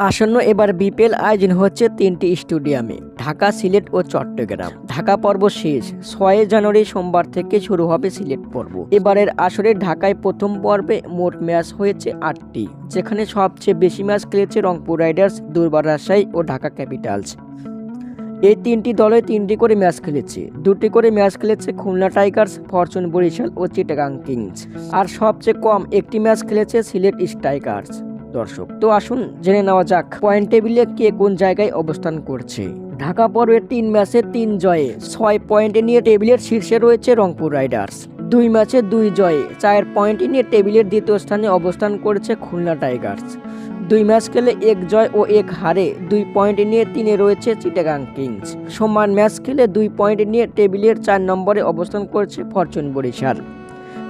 আসন্ন এবার বিপিএল আয়োজন হচ্ছে 3টি স্টেডিয়ামে, ঢাকা, সিলেট ও চট্টগ্রাম। ঢাকা পর্ব শেষ, 6 জানুয়ারি সোমবার থেকে শুরু হবে সিলেট পর্ব। এবারের আসরে ঢাকায় প্রথম পর্বে মোট ম্যাচ হয়েছে 8টি, যেখানে সবচেয়ে বেশি ম্যাচ খেলেছে রংপুর রাইডার্স, দুর্বার রাজশাহী ও ঢাকা ক্যাপিটালস। এই 3টি দলে 3টি করে ম্যাচ খেলেছে, 2টি করে ম্যাচ খেলেছে খুলনা টাইগার্স, ফরচুন বরিশাল ও চিটাগাং কিংস, আর সবচেয়ে কম একটি ম্যাচ খেলেছে সিলেট স্ট্রাইকার্স। দর্শক, তো আসুন জেনে নেওয়া যাক পয়েন্ট টেবিলে কে কোন জায়গায় অবস্থান করছে। ঢাকা পর্বের 3 ম্যাচে 3 জয়ে 6 পয়েন্টে নিয়ে টেবিলের শীর্ষে রয়েছে রংপুর রাইডার্স। 2 ম্যাচে 2 জয়ে 4 পয়েন্টে নিয়ে টেবিলের দ্বিতীয় স্থানে অবস্থান করেছে খুলনা টাইগার্স। 2 ম্যাচ খেলে 1 জয় ও 1 হারে 2 পয়েন্ট নিয়ে 3-এ রয়েছে চিটাগাং কিংস। সমান ম্যাচ খেলে 2 পয়েন্ট নিয়ে টেবিলের 4 নম্বরে অবস্থান করেছে ফরচুন বরিশাল।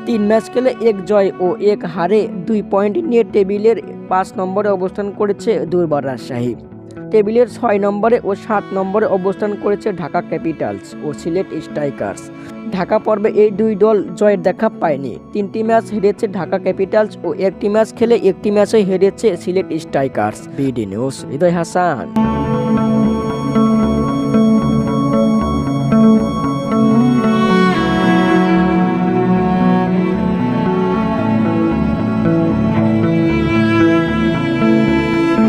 3 ম্যাচ খেলে 1 জয় ও 1 হারে 2 পয়েন্ট নিয়ে টেবিলের 5 নম্বরে অবস্থান করেছে দুর্বার রাজশাহী। টেবিলের 6 নম্বরে ও 7 নম্বরে অবস্থান করেছে ঢাকা ক্যাপিটালস ও সিলেট স্ট্রাইকার্স। ঢাকা পর্বে এই 2 দল জয়ের দেখা পায়নি। 3টি ম্যাচ হেরেছে ঢাকা ক্যাপিটালস ও 1টি ম্যাচ খেলে 1টি ম্যাচে হেরেছে সিলেট স্ট্রাইকার্স। বিডি নিউজ, হৃদয় হাসান।